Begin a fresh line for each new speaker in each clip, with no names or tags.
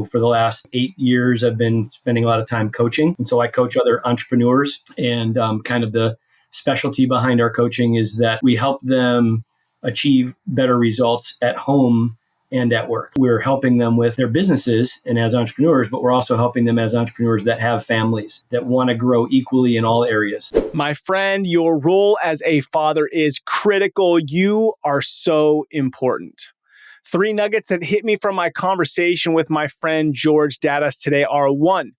for the last 8 years, I've been spending a lot of time coaching. And so I coach other entrepreneurs, and kind of the specialty behind our coaching is that we help them achieve better results at home and at work. We're helping them with their businesses and as entrepreneurs, but we're also helping them as entrepreneurs that have families that want to grow equally in all areas.
My friend, your role as a father is critical. You are so important. 3 nuggets that hit me from my conversation with my friend George Dadas today are: 1,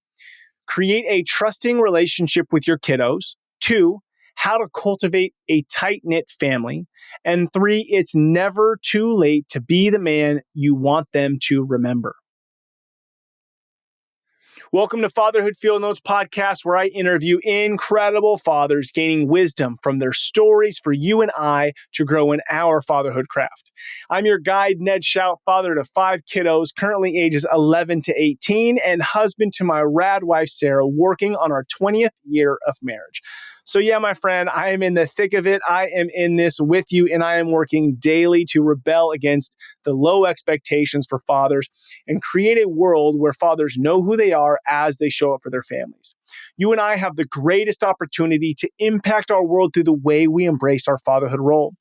create a trusting relationship with your kiddos. 2, how to cultivate a tight-knit family. And 3, it's never too late to be the man you want them to remember. Welcome to Fatherhood Field Notes podcast, where I interview incredible fathers gaining wisdom from their stories for you and I to grow in our fatherhood craft. I'm your guide, Ned Shout, father to 5 kiddos, currently ages 11 to 18, and husband to my rad wife, Sarah, working on our 20th year of marriage. So yeah, my friend, I am in the thick of it. I am in this with you, and I am working daily to rebel against the low expectations for fathers and create a world where fathers know who they are as they show up for their families. You and I have the greatest opportunity to impact our world through the way we embrace our fatherhood role.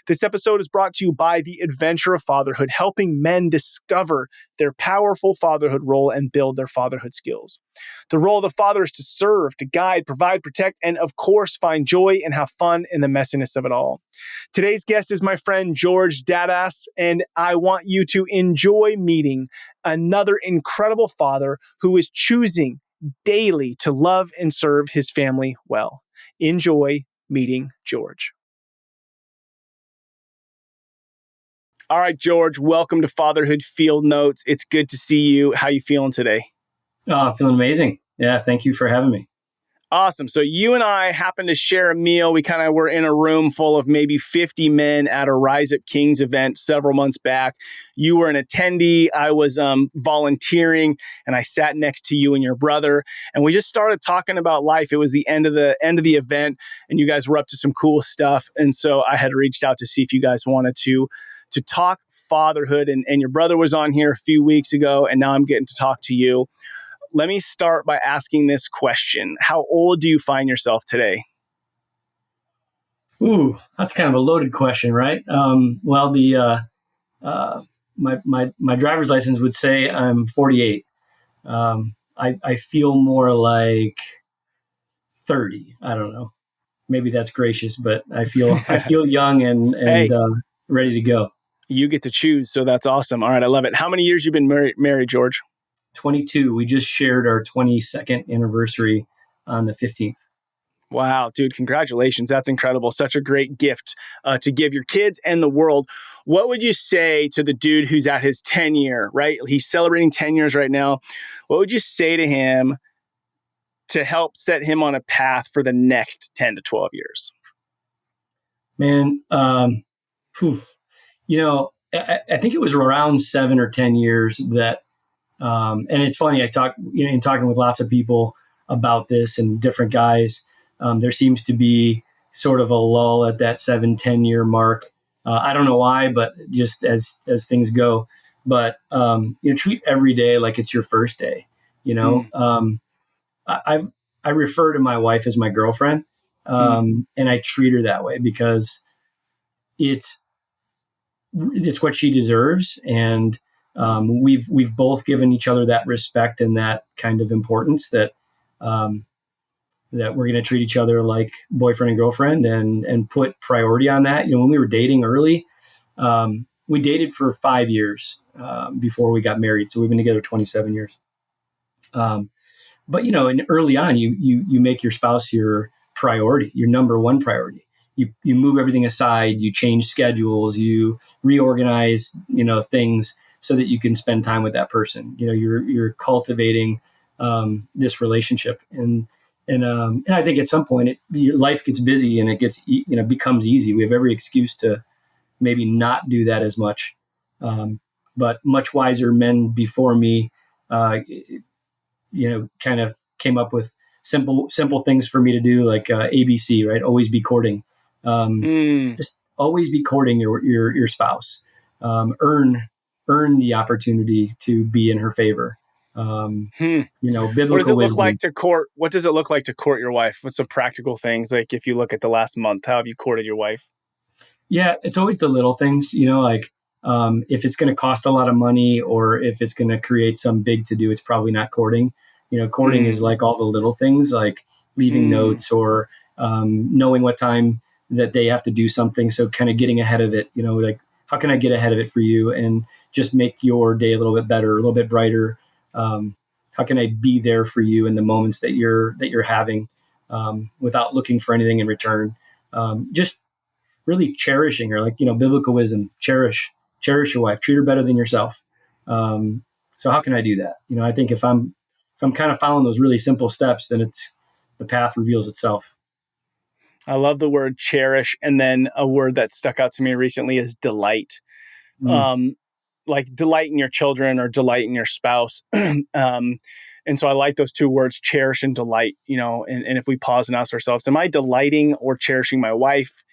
This episode is brought to you by the Adventure of Fatherhood, helping men discover their powerful fatherhood role and build their fatherhood skills. The role of the father is to serve, to guide, provide, protect, and of course, find joy and have fun in the messiness of it all. Today's guest is my friend George Dadas, and I want you to enjoy meeting another incredible father who is choosing daily to love and serve his family well. Enjoy meeting George. All right, George, welcome to Fatherhood Field Notes. It's good to see you. How you feeling today?
Oh, I'm feeling amazing. Yeah, thank you for having me.
Awesome. So you and I happened to share a meal. We kind of were in a room full of maybe 50 men at a Rise Up Kings event several months back. You were an attendee. I was volunteering, and I sat next to you and your brother, and we just started talking about life. It was the end of the event, and you guys were up to some cool stuff. And so I had reached out to see if you guys wanted to talk fatherhood, and your brother was on here a few weeks ago, and now I'm getting to talk to you. Let me start by asking this question. How old do you find yourself today?
Ooh, that's kind of a loaded question, right? Well, my driver's license would say I'm 48. I feel more like 30. I don't know. Maybe that's gracious, but I feel young and
Hey,
ready to go.
you get to choose, so that's awesome. All right, I love it. How many years you been married, George?
22. We just shared our 22nd anniversary on the 15th.
Wow, dude, congratulations. That's incredible. Such a great gift to give your kids and the world. What would you say to the dude who's at his 10 year, right? He's celebrating 10 years right now. What would you say to him to help set him on a path for the next 10 to 12 years?
Man, I think it was around 7 or 10 years that, and it's funny, in talking with lots of people about this and different guys, there seems to be sort of a lull at that 7-10 year mark. I don't know why, but just as things go, but, treat every day like it's your first day, I refer to my wife as my girlfriend. And I treat her that way because it's what she deserves. And, we've both given each other that respect and that kind of importance that we're going to treat each other like boyfriend and girlfriend and put priority on that. When we were dating early, we dated for 5 years before we got married. So we've been together 27 years. But and early on, you make your spouse your priority, your number one priority. You move everything aside, you change schedules, you reorganize, things so that you can spend time with that person. You're cultivating this relationship, and I think at some point your life gets busy and it gets becomes easy. We have every excuse to maybe not do that as much, but much wiser men before me, kind of came up with simple things for me to do, like ABC, right? Always be courting. Just always be courting your spouse. Earn the opportunity to be in her favor.
Hmm. What does
Biblical
it look like
wisdom.
to court? What does it look like to court your wife? What's the practical things? Like if you look at the last month, how have you courted your wife?
Yeah, it's always the little things, like if it's going to cost a lot of money or if it's going to create some big to do, it's probably not courting. Courting is
Mm,
like all the little things, like leaving
mm.
notes or knowing what time that they have to do something. So kind of getting ahead of it, like how can I get ahead of it for you and just make your day a little bit better, a little bit brighter? How can I be there for you in the moments that you're having without looking for anything in return? Just really cherishing her, like biblical wisdom. Cherish your wife. Treat her better than yourself. So how can I do that? I think if I'm kind of following those really simple steps, then it's the path reveals itself.
I love the word cherish. And then a word that stuck out to me recently is delight.
Mm,
Um, like delight in your children or delight in your spouse. And so I like those two words, cherish and delight, and if we pause and ask ourselves, am I delighting or cherishing my wife?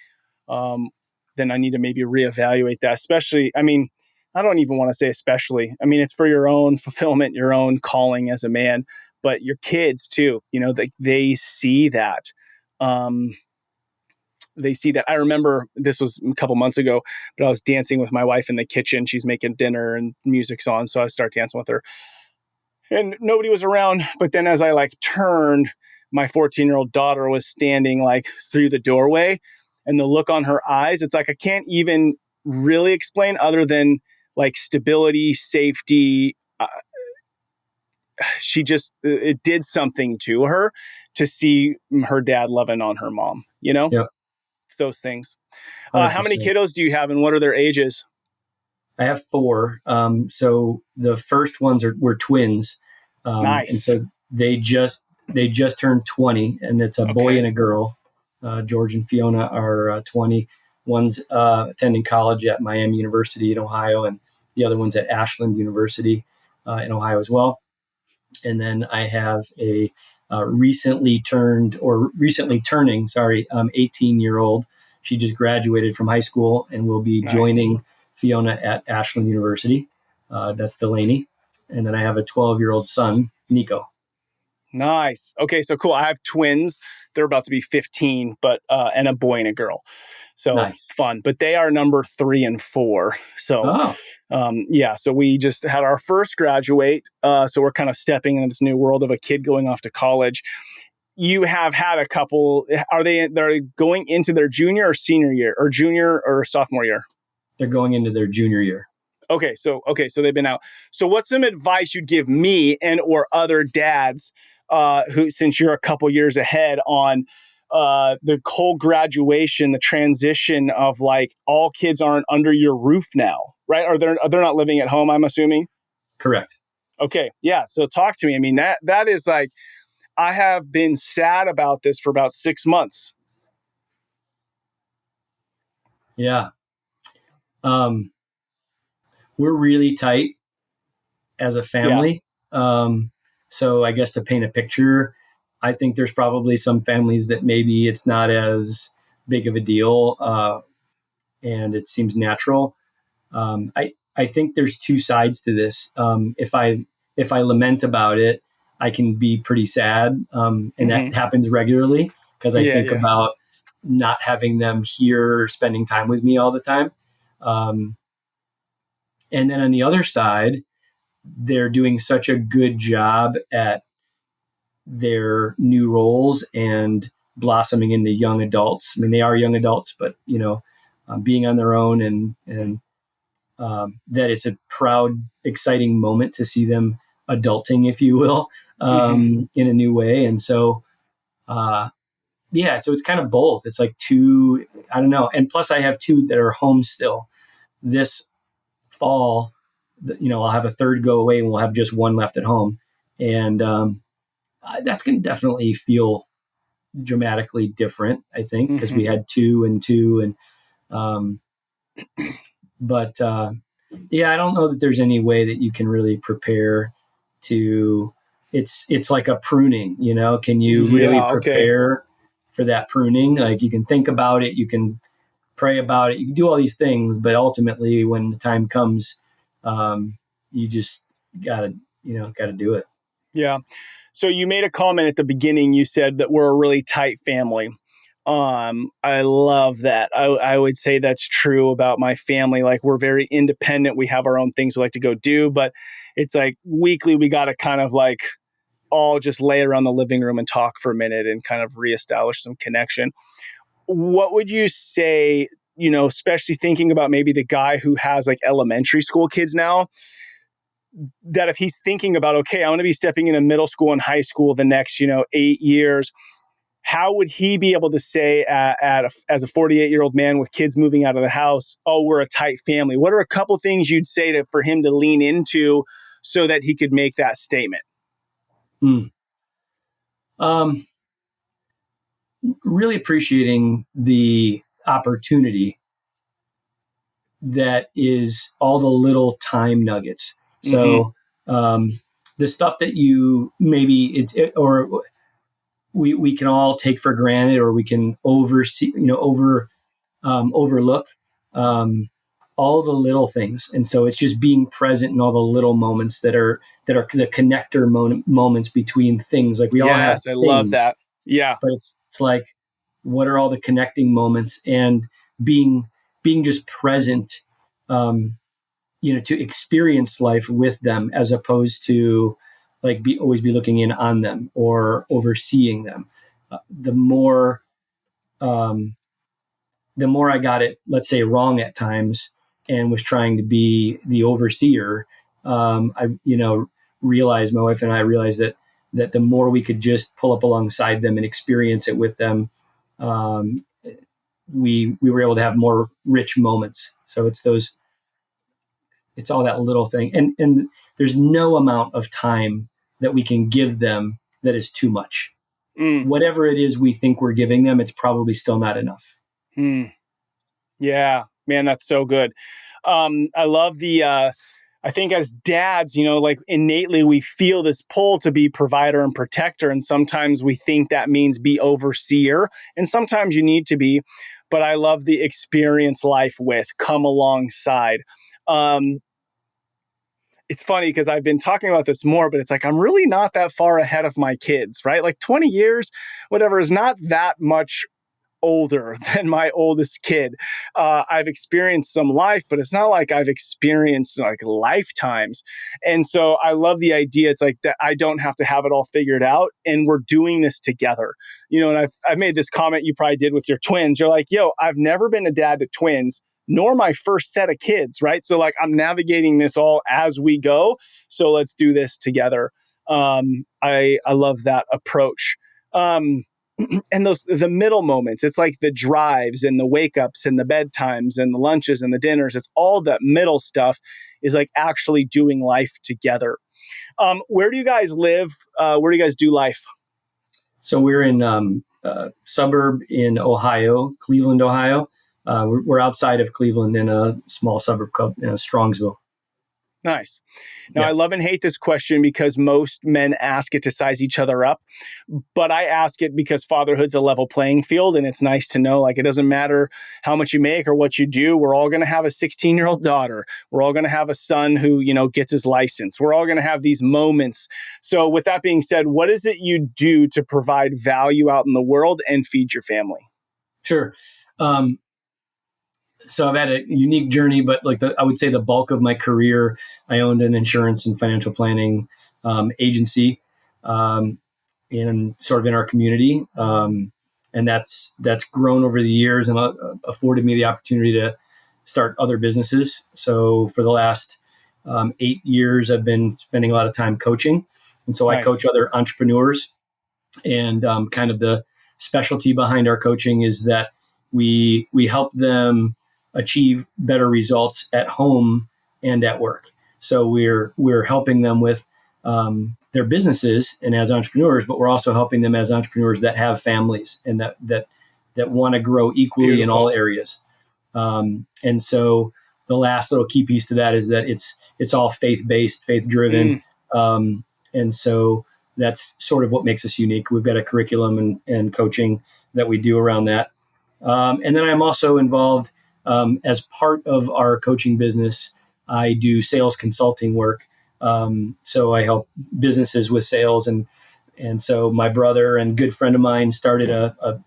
Um, then I need to maybe reevaluate that, especially, I mean, I don't even want to say especially. I mean, it's for your own fulfillment, your own calling as a man, but your kids too, they see that. Um, they see that. I remember this was a couple months ago, but I was dancing with my wife in the kitchen. She's making dinner and music's on, so I start dancing with her, and nobody was around. But then as I like turned, my 14-year-old daughter was standing like through the doorway, and the look on her eyes, it's like I can't even really explain other than like stability, safety. She just it did something to her to see her dad loving on her mom.
yep,
It's those things.
one hundred
How many
percent.
kiddos do you have, and what are their ages?
I have four. So the first ones were twins, and
Nice.
so they just turned 20, and it's a boy
Okay.
and a girl. George and Fiona are 20. One's attending college at Miami University in Ohio, and the other one's at Ashland University in Ohio as well. And then I have a recently turning, sorry, 18-year-old. She just graduated from high school and will be
Nice.
joining Fiona at Ashland University. That's Delaney. And then I have a 12-year-old son, Nico.
Nice. Okay, so cool. I have twins. They're about to be 15, but and a boy and a girl. So
Nice.
fun. But they are number 3 and 4. So
Oh,
yeah, so we just had our first graduate. So we're kind of stepping into this new world of a kid going off to college. You have had a couple. They're going into their junior or senior year, or junior or sophomore year?
they're going into their junior year.
Okay, so they've been out. So what's some advice you'd give me and or other dads who, since you're a couple years ahead on the whole graduation, the transition of like all kids aren't under your roof now, right? Or they're not living at home, I'm assuming.
Correct.
Okay, yeah. So talk to me. I mean, that is like I have been sad about this for about 6 months.
Yeah. Um, we're really tight as a
Yeah.
family. So I guess to paint a picture, I think there's probably some families that maybe it's not as big of a deal, and it seems natural. I think there's two sides to this. If I lament about it, I can be pretty sad, and that
Hmm.
happens regularly because I
Yeah.
think
Yeah.
about not having them here, spending time with me all the time. Um, and then on the other side, they're doing such a good job at their new roles and blossoming into young adults. I mean, they are young adults, but being on their own and that it's a proud, exciting moment to see them adulting, if you will,
Hmm.
in a new way. And so, yeah, so it's kind of both. It's like two, I don't know. And plus, I have two that are home still. This fall, I'll have a third go away and we'll have just one left at home. And that's going to definitely feel dramatically different, I think, because we
Hmm.
had two and two. Um, but yeah, I don't know that there's any way that you can really prepare to. It's like a pruning, Can you really
Yeah. Okay.
prepare for that pruning? Like you can think about it, you can pray about it, you can do all these things, but ultimately, when the time comes, you just gotta got to do it.
Yeah. So you made a comment at the beginning. You said that we're a really tight family. I love that. I would say that's true about my family. Like, we're very independent. We have our own things we like to go do, but it's like weekly, we got to kind of like all just lay around the living room and talk for a minute and kind of reestablish some connection. What would you say, especially thinking about maybe the guy who has like elementary school kids now, that if he's thinking about, okay, I want to be stepping into middle school and high school the next, 8 years, how would he be able to say as a 48-year-old man with kids moving out of the house, oh, we're a tight family? What are a couple things you'd say for him to lean into so that he could make that statement?
Um, really appreciating the opportunity that is all the little time nuggets.
Mm-hmm.
So the stuff that you maybe or we can all take for granted, or we can overlook all the little things. And so it's just being present in all the little moments that are the connector moments between things. Like, we all have
Yes, I love
things,
that. Yeah.
but it's like, what are all the connecting moments, and being just present, to experience life with them, as opposed to like always be looking in on them or overseeing them. The more um, I got it, let's say, wrong at times, and was trying to be the overseer, I realized, my wife and I realized that the more we could just pull up alongside them and experience it with them, um, we were able to have more rich moments. So it's all that little thing, and there's no amount of time that we can give them that is too much.
Mm.
Whatever it is we think we're giving them, it's probably still not enough.
Mm. Yeah, man, that's so good. I love I think as dads, like innately we feel this pull to be provider and protector. And sometimes we think that means be overseer. And sometimes you need to be. But I love the experience life with, come alongside. Um, it's funny because I've been talking about this more, but it's like I'm really not that far ahead of my kids, right? Like 20 years, whatever, is not that much older than my oldest kid. I've experienced some life, but it's not like I've experienced like lifetimes. And so I love the idea. It's like that I don't have to have it all figured out, and we're doing this together. And I've made this comment you probably did with your twins. You're like, yo, I've never been a dad to twins, nor my first set of kids, right? So like I'm navigating this all as we go. So let's do this together. I love that approach. And the middle moments, it's like the drives and the wake ups and the bedtimes and the lunches and the dinners. It's all that middle stuff is like actually doing life together. Where do you guys live? Where do you guys do life?
So we're in a suburb in Ohio, Cleveland, Ohio. We're outside of Cleveland in a small suburb called Strongsville.
Nice. Now, I
Yeah.
love and hate this question because most men ask it to size each other up, but I ask it because fatherhood's a level playing field, and it's nice to know, like, it doesn't matter how much you make or what you do. We're all going to have a 16-year-old daughter. We're all going to have a son who, gets his license. We're all going to have these moments. So with that being said, what is it you do to provide value out in the world and feed your family?
Sure. So I've had a unique journey, but I would say the bulk of my career, I owned an insurance and financial planning agency, in sort of in our community, and that's grown over the years and afforded me the opportunity to start other businesses. So for the last 8 years, I've been spending a lot of time coaching, and so I
Nice.
coach other entrepreneurs, and kind of the specialty behind our coaching is that we help them achieve better results at home and at work. So we're helping them with their businesses and as entrepreneurs, but we're also helping them as entrepreneurs that have families and that want to grow equally in all
Beautiful.
areas. And so the last little key piece to that is that it's all faith based, faith driven,
Mm,
and so that's sort of what makes us unique. We've got a curriculum and coaching that we do around that. And then I'm also involved as part of our coaching business. I do sales consulting work So I help businesses with sales, and so my brother and good friend of mine started a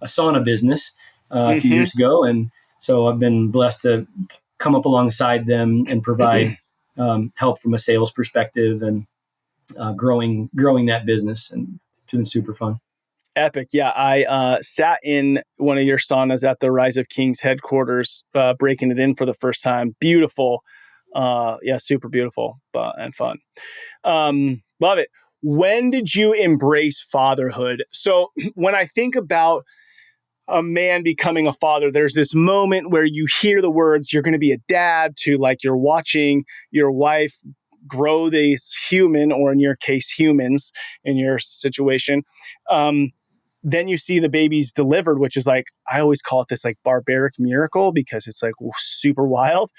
sauna business a few
Mm-hmm.
years ago, and so I've been blessed to come up alongside them and provide help from a sales perspective and growing that business, and it's been super fun.
Epic. Yeah. I sat in one of your saunas at the Rise of Kings headquarters, breaking it in for the first time. Beautiful. Yeah, super beautiful and fun. Love it. When did you embrace fatherhood? So when I think about a man becoming a father, there's this moment where you hear the words, you're going to be a dad, to like you're watching your wife grow this human, or in your case, humans in your situation. Then you see the babies delivered, which is like, I always call it this like barbaric miracle because it's like super wild.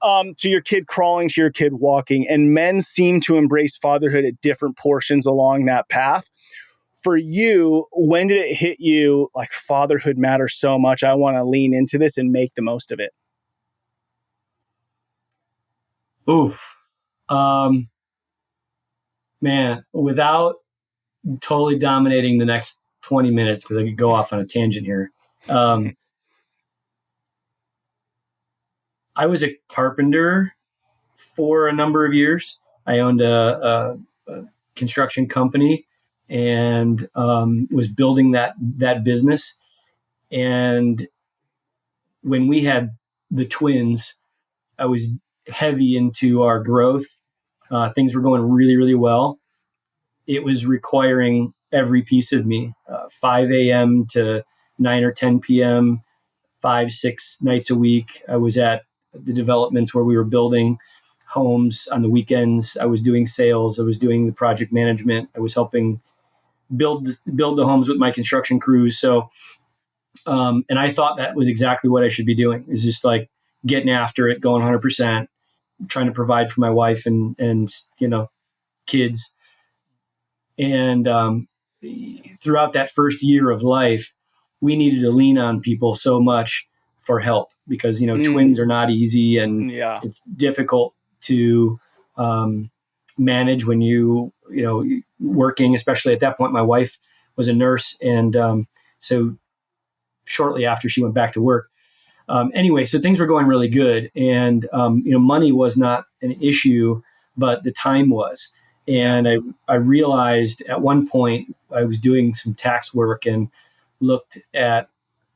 To your kid crawling, to your kid walking. And men seem to embrace fatherhood at different portions along that path. For you, when did it hit you like fatherhood matters so much? I want to lean into this and make the most of it.
Oof. Um, Man, without totally dominating the next 20 minutes, because I could go off on a tangent here. I was a carpenter for a number of years. I owned a construction company and was building that business. And when we had the twins, I was heavy into our growth. Things were going really, really well. It was requiring every piece of me, 5 a.m. to 9 or 10 p.m., 5, 6 nights a week. I was at the developments where we were building homes on the weekends. I was doing sales. I was doing the project management. I was helping build the homes with my construction crews. So, and I thought that was exactly what I should be doing, is just like getting after it, going 100%, trying to provide for my wife and kids. And throughout that first year of life, we needed to lean on people so much for help because twins are not easy, and
Yeah.
it's difficult to manage when working. Especially at that point, my wife was a nurse, and so shortly after she went back to work. Anyway, so things were going really good, and money was not an issue, but the time was. And I realized at one point I was doing some tax work and looked at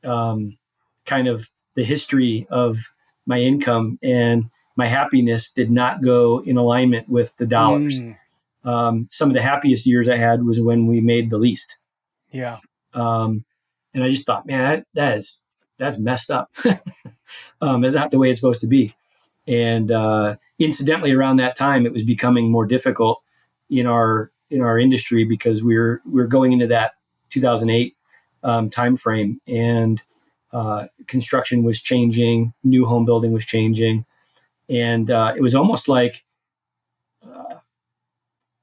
kind of the history of my income, and my happiness did not go in alignment with the dollars. Some of the happiest years I had was when we made the least.
Yeah.
And I just thought, man, that's messed up. It's not the way it's supposed to be. And incidentally, around that time, it was becoming more difficult in our industry because we're going into that 2008 time frame, and construction was changing, new home building was changing, and it was almost like,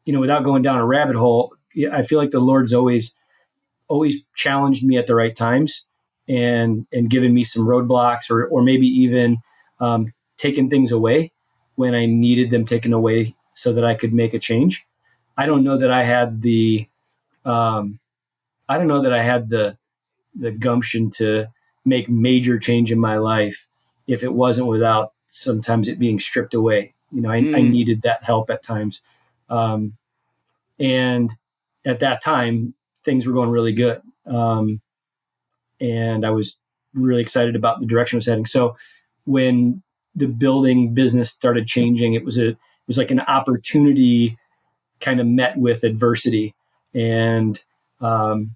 without going down a rabbit hole, I feel like the Lord's always challenged me at the right times, and given me some roadblocks, or maybe even taken things away when I needed them taken away so that I could make a change. I don't know that I had the I don't know that I had the gumption to make major change in my life if it wasn't without sometimes it being stripped away. I needed that help at times, um, and at that time things were going really good. And I was really excited about the direction I was heading. So when the building business started changing, it was like an opportunity kind of met with adversity, and um,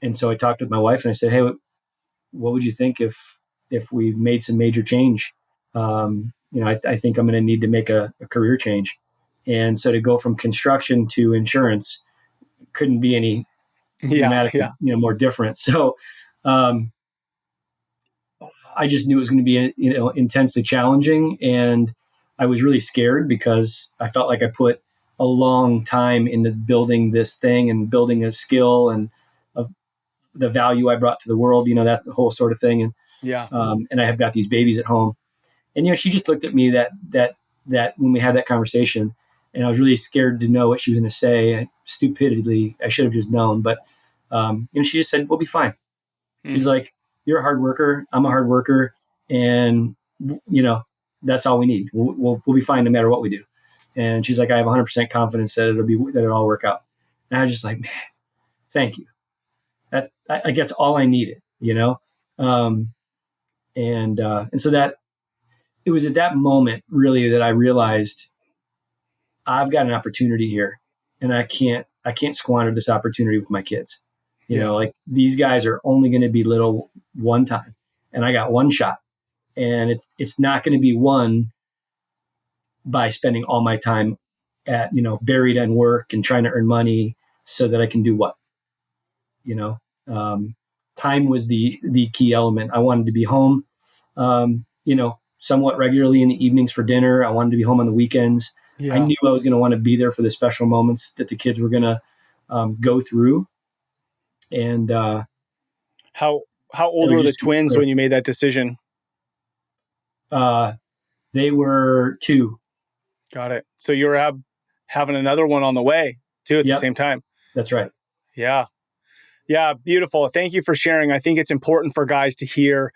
and so I talked with my wife and I said, "Hey, what would you think if we made some major change? I think I'm going to need to make a career change." And so to go from construction to insurance couldn't be any
Yeah.
dramatically
Yeah.
more different. So um, I just knew it was going to be intensely challenging, and I was really scared because I felt like I put a long time into building this thing and building a skill and of the value I brought to the world, that whole sort of thing.
Yeah.
And I have got these babies at home, and she just looked at me that when we had that conversation, and I was really scared to know what she was going to say. Stupidly, I should have just known, but she just said, "We'll be fine." She's
Mm.
like, "You're a hard worker. I'm a hard worker, and that's all we need. We'll be fine no matter what we do." And she's like, "I have 100% confidence that it'll all work out." And I was just like, "Man, thank you. I guess all I needed, um, and so that it was at that moment really that I realized I've got an opportunity here, and I can't squander this opportunity with my kids.
Yeah.
Like these guys are only going to be little one time, and I got one shot, and it's not going to be won by spending all my time at buried in work and trying to earn money so that I can do what you know um, time was the key element. I wanted to be home, somewhat regularly in the evenings for dinner. I wanted to be home on the weekends. I
Yeah.
knew I was going to want to be there for the special moments that the kids were going to go through, and
How how
it
old
was
were the
just super
twins
clear.
when you made that decision?
They were two.
Got it. So you were having another one on the way too at the
Yep,
same time.
that's right.
Yeah. Yeah. Beautiful. Thank you for sharing. I think it's important for guys to hear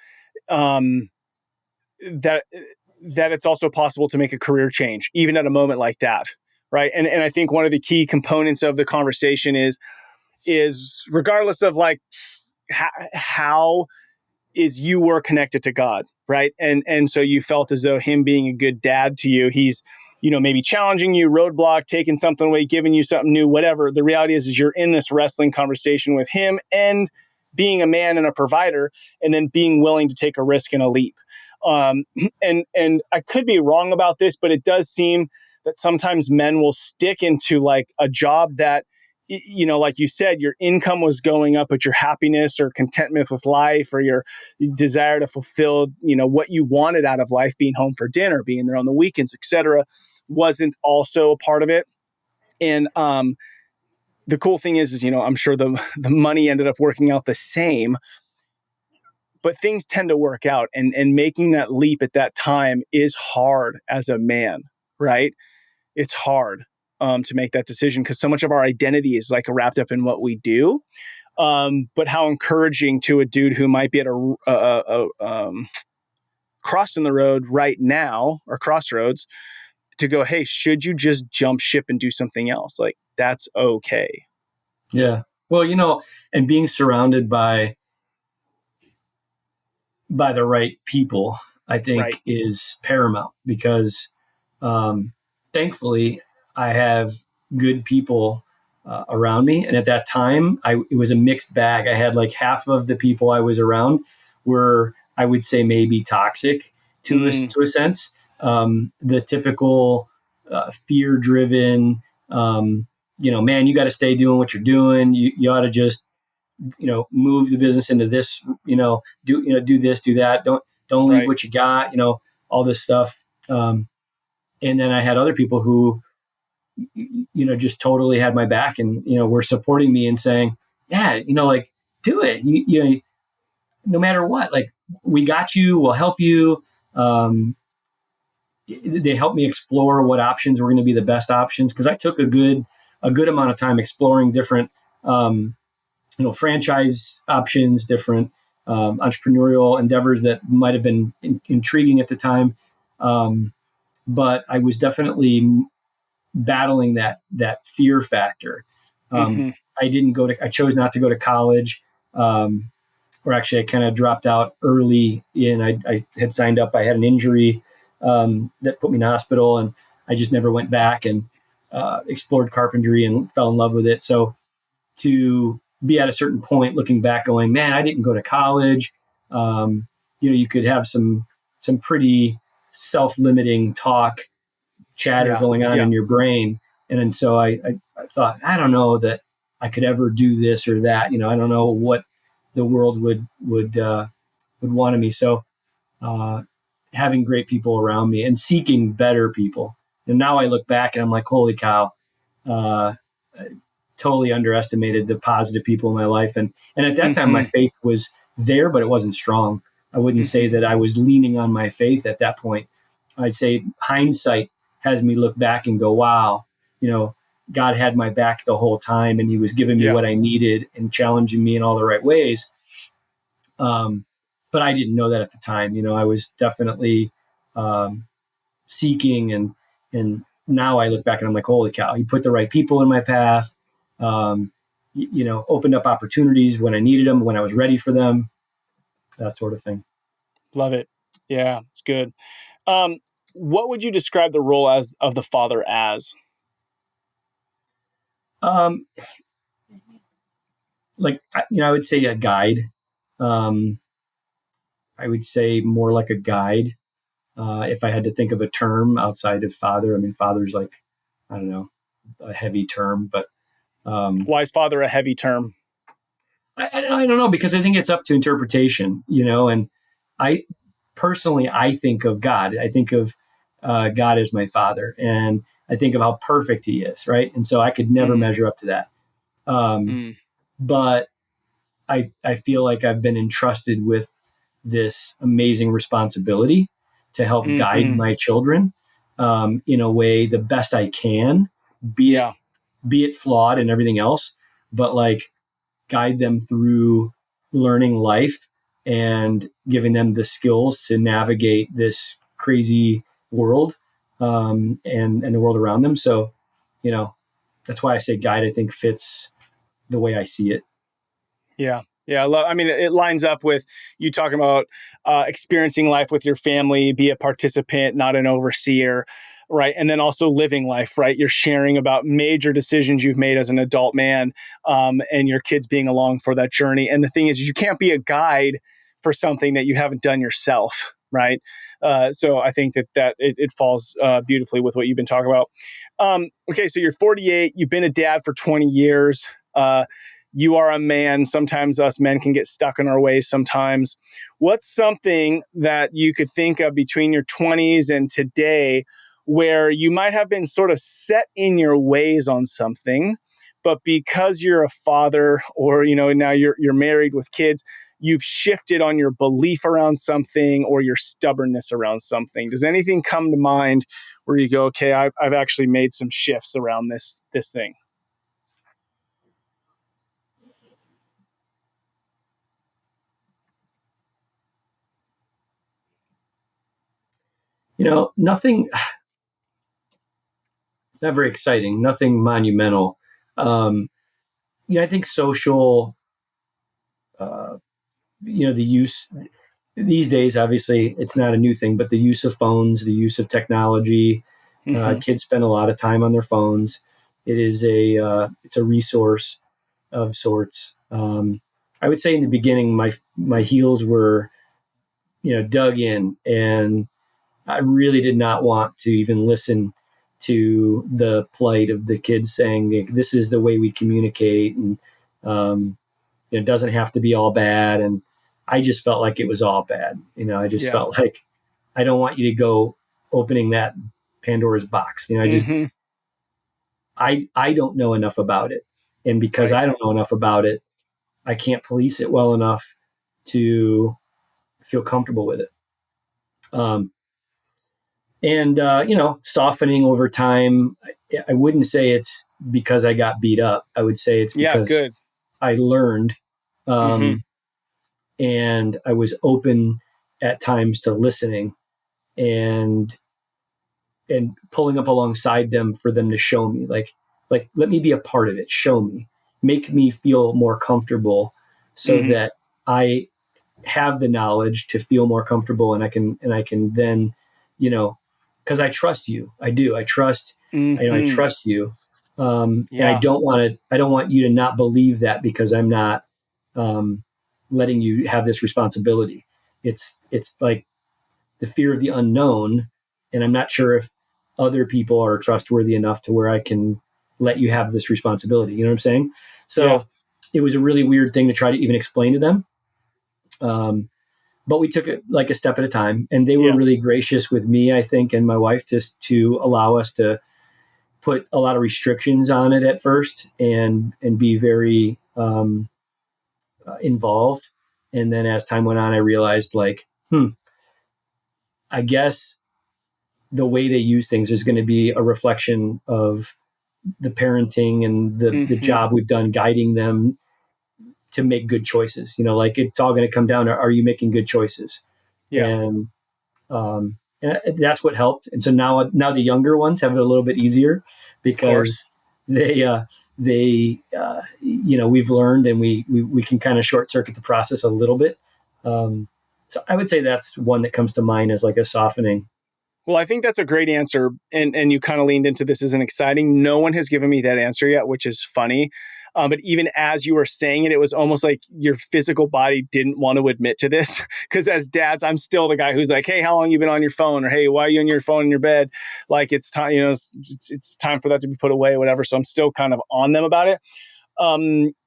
um, that it's also possible to make a career change, even at a moment like that. Right. And I think one of the key components of the conversation is regardless of like how is you were connected to God, right? And so you felt as though him being a good dad to you, he's maybe challenging you, roadblock, taking something away, giving you something new, whatever. The reality is you're in this wrestling conversation with him and being a man and a provider, and then being willing to take a risk and a leap. Um, and I could be wrong about this, but it does seem that sometimes men will stick into like a job that like you said, your income was going up, but your happiness or contentment with life or your desire to fulfill, what you wanted out of life, being home for dinner, being there on the weekends, etc., wasn't also a part of it. And the cool thing is, I'm sure the money ended up working out the same, but things tend to work out, and making that leap at that time is hard as a man, right? It's hard to make that decision because so much of our identity is like wrapped up in what we do. But how encouraging to a dude who might be at a crossing the road right now, or crossroads, to go, hey, should you just jump ship and do something else? Like, that's okay.
Yeah. Well, and being surrounded by the right people, I
Right.
think is paramount because thankfully I have good people around me. And at that time, it was a mixed bag. I had like half of the people I was around were, I would say, maybe toxic
Mm,
to a sense. The typical fear driven, man, you got to stay doing what you're doing. You ought to just move the business into this, do this, do that. Don't leave
right.
what you got, all this stuff. And then I had other people who, just totally had my back and, were supporting me and saying, yeah, like do it. No matter what, like we got you, we'll help you. They helped me explore what options were going to be the best options. Cause I took a good amount of time exploring different, franchise options, different entrepreneurial endeavors that might have been intriguing at the time. But I was definitely battling that fear factor. Um,
Mm-hmm.
I chose not to go to college, or actually I kind of dropped out early in, I had signed up, I had an injury that put me in the hospital, and I just never went back and explored carpentry and fell in love with it. So to be at a certain point looking back going, man, I didn't go to college. You could have some pretty self-limiting talk chatter
Yeah.
going on
Yeah.
in your brain. And then so I thought, I don't know that I could ever do this or that. I don't know what the world would want of me. So uh, having great people around me and seeking better people. And now I look back and I'm like, holy cow, uh, totally underestimated the positive people in my life. And at that time, my
Mm-hmm.
faith was there, but it wasn't strong. I wouldn't say
Mm-hmm.
that I was leaning on my faith at that point. I'd say hindsight has me look back and go, wow, you know, God had my back the whole time, and he was giving me
Yeah.
what I needed and challenging me in all the right ways. Um, but I didn't know that at the time. I was definitely um, seeking, and now I look back and I'm like, holy cow, he put the right people in my path. Opened up opportunities when I needed them, when I was ready for them, that sort of thing.
Love it. Yeah, it's good. Um, what would you describe the role as of the father as?
Um, I would say a guide. Um, I would say more like a guide. If I had to think of a term outside of father, I mean, father's like, I don't know, a heavy term, but um,
Why is father a heavy term?
I don't know, because I think it's up to interpretation, and I personally, I think of God. I think of God as my father, and I think of how perfect he is, right? And so I could never
Mm,
measure up to that. Um,
mm,
but I feel like I've been entrusted with this amazing responsibility to help guide
hmm
my children in a way the best I can, be it
Yeah,
be it flawed and everything else, but like guide them through learning life and giving them the skills to navigate this crazy world and the world around them. So, you know, that's why I say guide, I think fits the way I see it.
yeah, yeah. I mean, it lines up with you talking about experiencing life with your family, be a participant, not an overseer, right? And then also living life, right? You're sharing about major decisions you've made as an adult man, and your kids being along for that journey. And the thing is, you can't be a guide for something that you haven't done yourself, right? So I think that it falls beautifully with what you've been talking about. Okay, so you're 48. You've been a dad for 20 years. You are a man. Sometimes us men can get stuck in our ways sometimes. What's something that you could think of between your 20s and today where you might have been sort of set in your ways on something, but because you're a father, or now you're married with kids, you've shifted on your belief around something or your stubbornness around something? Does anything come to mind where you go, okay, I've actually made some shifts around this thing?
Nothing, it's not very exciting, nothing monumental. Um, I think social, uh, the use these days, obviously, it's not a new thing, but the use of phones, the use of technology,
Hmm
kids spend a lot of time on their phones. It's a resource of sorts. I would say in the beginning, my heels were, dug in, and I really did not want to even listen to the plight of the kids saying this is the way we communicate, and um, it doesn't have to be all bad. And I just felt like it was all bad. I just
Yeah.
felt like I don't want you to go opening that Pandora's box.
hmm
I don't know enough about it, and because
Right.
I don't know enough about it, I can't police it well enough to feel comfortable with it. Um, and softening over time. I wouldn't say it's because I got beat up. I would say it's
Yeah.
because
Good.
I learned,
hmm
um, and I was open at times to listening and pulling up alongside them for them to show me, like let me be a part of it, show me, make me feel more comfortable, so
hmm
that I have the knowledge to feel more comfortable, and I can then, you know, because I trust you. I do. I trust. I
hmm
trust you, and
Yeah.
I don't want you to not believe that because I'm not um, letting you have this responsibility. It's like the fear of the unknown, and I'm not sure if other people are trustworthy enough to where I can let you have this responsibility. You know what I'm saying?
Yeah.
So it was a really weird thing to try to even explain to them. Um, but we took it like a step at a time, and they were
Yeah.
really gracious with me, I think, and my wife, just to allow us to put a lot of restrictions on it at first, and be very involved. And then as time went on, I realized, like, I guess the way they use things is going to be a reflection of the parenting and the
Mm-hmm.
job we've done guiding them to make good choices. Like it's all going to come down to, are you making good choices?
Yeah,
And that's what helped. And so now the younger ones have it a little bit easier
of course.
because they we've learned, and we can kind of short circuit the process a little bit. So I would say that's one that comes to mind as like a softening.
Well, I think that's a great answer. And you kind of leaned into this as an exciting. No one has given me that answer yet, which is funny. But even as you were saying it, it was almost like your physical body didn't want to admit to this. Because as dads, I'm still the guy who's like, hey, how long you been on your phone? Or hey, why are you on your phone in your bed? Like it's time, it's time for that to be put away, whatever. So I'm still kind of on them about it.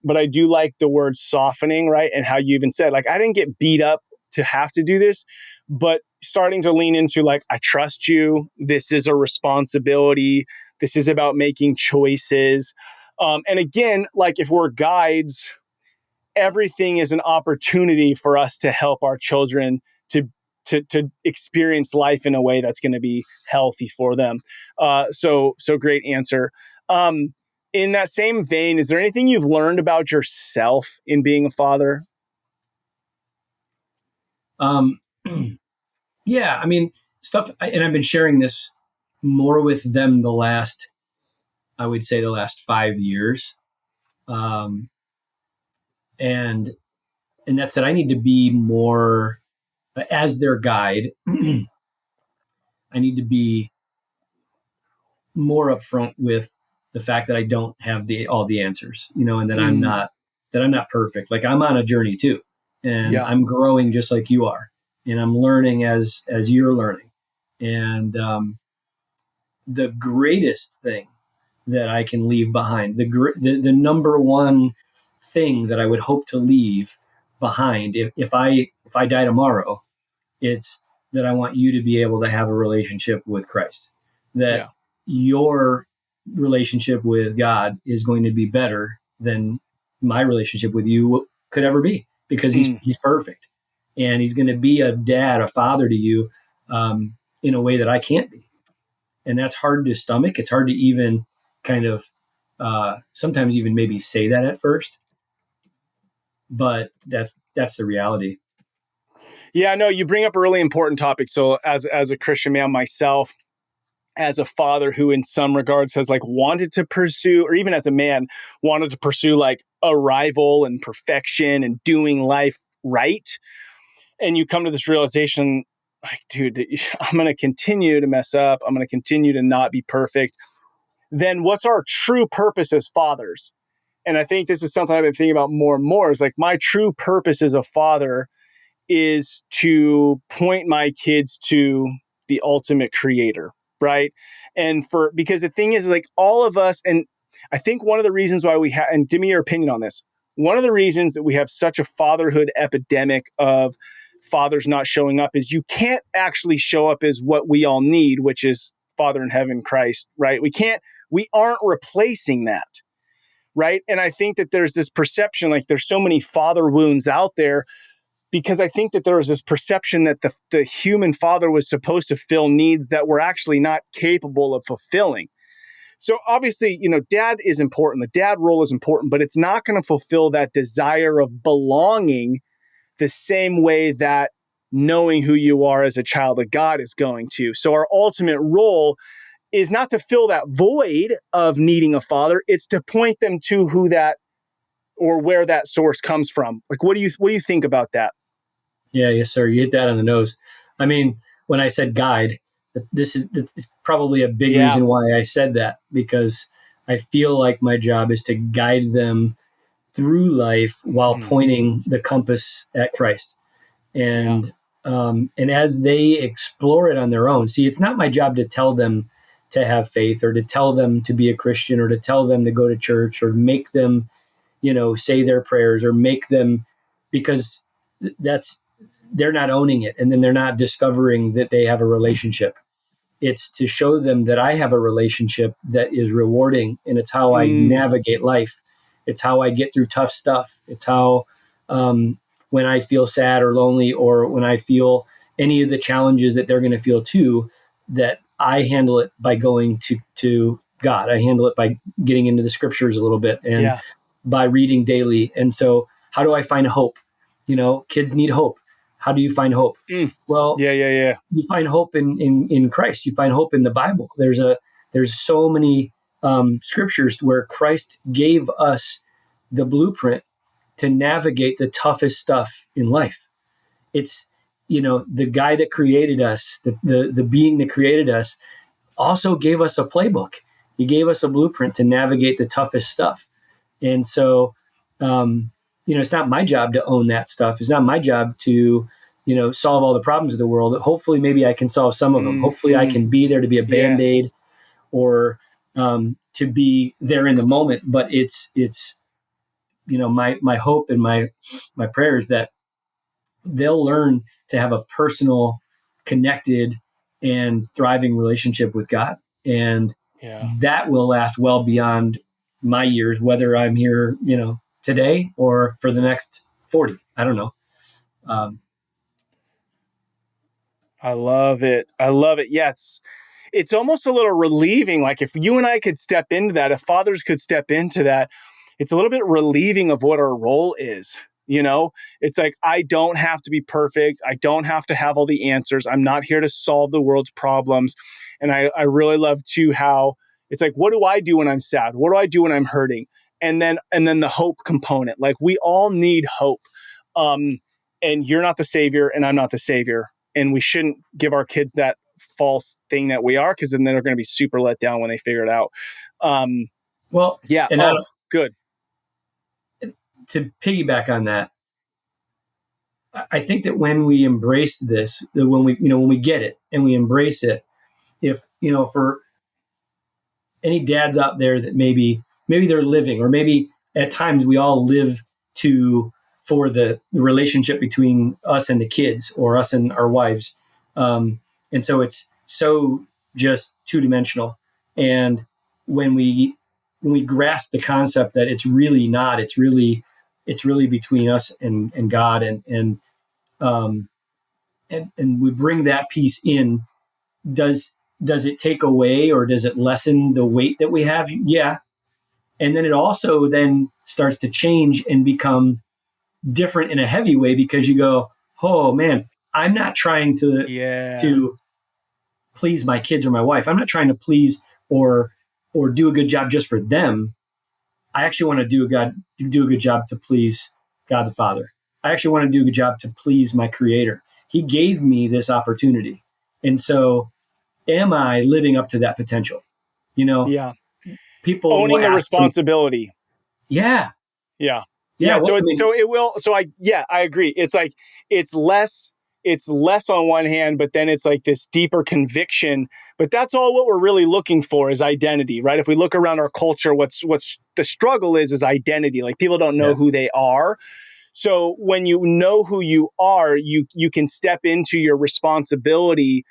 But I do like the word softening, right? And how you even said, like, I didn't get beat up to have to do this, but starting to lean into like, I trust you. This is a responsibility. This is about making choices. And again, like if we're guides, everything is an opportunity for us to help our children to to experience life in a way that's going to be healthy for them. So great answer. In that same vein, is there anything you've learned about yourself in being a father?
Um, yeah, I mean, and I've been sharing this more with them I would say, the last 5 years. Um, and that's that I need to be more as their guide. I need to be more upfront with the fact that I don't have all the answers, and
Mm,
that I'm not perfect. Like I'm on a journey too, and
yeah,
I'm growing just like you are, and I'm learning as you're learning. And the greatest thing that I can leave behind, the number one thing that I would hope to leave behind, if I die tomorrow, it's that I want you to be able to have a relationship with Christ. That
yeah.
your relationship with God is going to be better than my relationship with you could ever be, because he's
Mm.
he's perfect, and he's going to be a dad, a father to you, in a way that I can't be, and that's hard to stomach. It's hard to even kind of sometimes even maybe say that at first, but that's the reality.
Yeah, no, you bring up a really important topic. So as a Christian man myself, as a father who in some regards has like wanted to pursue, or even as a man wanted to pursue like arrival and perfection and doing life right, and you come to this realization, like, dude, I'm going to continue to mess up, I'm going to continue to not be perfect, then what's our true purpose as fathers? And I think this is something I've been thinking about more and more, is like my true purpose as a father is to point my kids to the ultimate creator, right? And because the thing is, like, all of us, and I think one of the reasons why we have, and give me your opinion on this, one of the reasons that we have such a fatherhood epidemic of fathers not showing up is you can't actually show up as what we all need, which is Father in heaven, Christ, right? We aren't replacing that, right? And I think that there's this perception, like there's so many father wounds out there, because I think that there was this perception that the human father was supposed to fill needs that we're actually not capable of fulfilling. So obviously, dad is important. The dad role is important, but it's not going to fulfill that desire of belonging the same way that knowing who you are as a child of God is going to. So our ultimate role is not to fill that void of needing a father. It's to point them to who that, or where that source comes from. Like, what do you think about that?
Yeah, yes, sir. You hit that on the nose. I mean, when I said guide, this is probably a big
Yeah.
reason why I said that, because I feel like my job is to guide them through life while
Mm-hmm.
pointing the compass at Christ.
Yeah.
And as they explore it on their own, see, it's not my job to tell them to have faith, or to tell them to be a Christian, or to tell them to go to church, or make them, say their prayers, or make them, because that's they're not owning it, and then they're not discovering that they have a relationship. It's to show them that I have a relationship that is rewarding, and it's how I
Mm,
navigate life. It's how I get through tough stuff. It's how, when I feel sad or lonely, or when I feel any of the challenges that they're going to feel too, that I handle it by going to God. I handle it by getting into the scriptures a little bit and
Yeah.
by reading daily. And so how do I find hope? Kids need hope. How do you find hope?
Mm.
Well,
Yeah. Yeah. Yeah.
you find hope in Christ. You find hope in the Bible. There's so many scriptures where Christ gave us the blueprint to navigate the toughest stuff in life. It's the guy that created us, the being that created us, also gave us a playbook. He gave us a blueprint to navigate the toughest stuff. And so, it's not my job to own that stuff. It's not my job to, solve all the problems of the world. Hopefully, maybe I can solve some of them. Hopefully, I
Hmm.
can be there to be a
Yes.
band-aid or to be there in the moment. But it's my hope and my prayer is that they'll learn to have a personal, connected, and thriving relationship with God. And
Yeah.
that will last well beyond my years, whether I'm here, today or for the next 40. I don't know. Um,
I love it. I love it. Yes. It's almost a little relieving. Like if you and I could step into that, if fathers could step into that, it's a little bit relieving of what our role is. It's like, I don't have to be perfect. I don't have to have all the answers. I'm not here to solve the world's problems. And I really love too how it's like, what do I do when I'm sad? What do I do when I'm hurting? And then the hope component. Like we all need hope. Um, and you're not the savior, and I'm not the savior. And we shouldn't give our kids that false thing that we are, because then they're going to be super let down when they figure it out. Um,
well,
yeah.
and
Oh, good.
to piggyback on that, I think that when we embrace this, when we get it and we embrace it, if for any dads out there that maybe they're living, or maybe at times we all live to for the relationship between us and the kids or us and our wives, and so it's so just two-dimensional. And when we grasp the concept that it's really not, it's really between us and God, um, and we bring that piece in, does does it take away or does it lessen the weight that we have? Yeah. And then it also then starts to change and become different in a heavy way, because you go, oh man, I'm not trying to
Yeah.
to please my kids or my wife. I'm not trying to please or do a good job just for them. I actually want to do a good job to please God the Father. I actually want to do a good job to please my Creator. He gave me this opportunity. And so am I living up to that potential? You know,
Yeah.
people will
Owning the
ask some,
responsibility.
yeah,
Yeah.
yeah.
Yeah.
Well,
So
I mean,
it will. So I agree. It's like, it's less, it's less on one hand, but then it's like this deeper conviction. But that's all what we're really looking for is identity, right? If we look around our culture, what's the struggle is identity. Like people don't know
yeah,
who they are. So when you know who you are, you can step into your responsibility.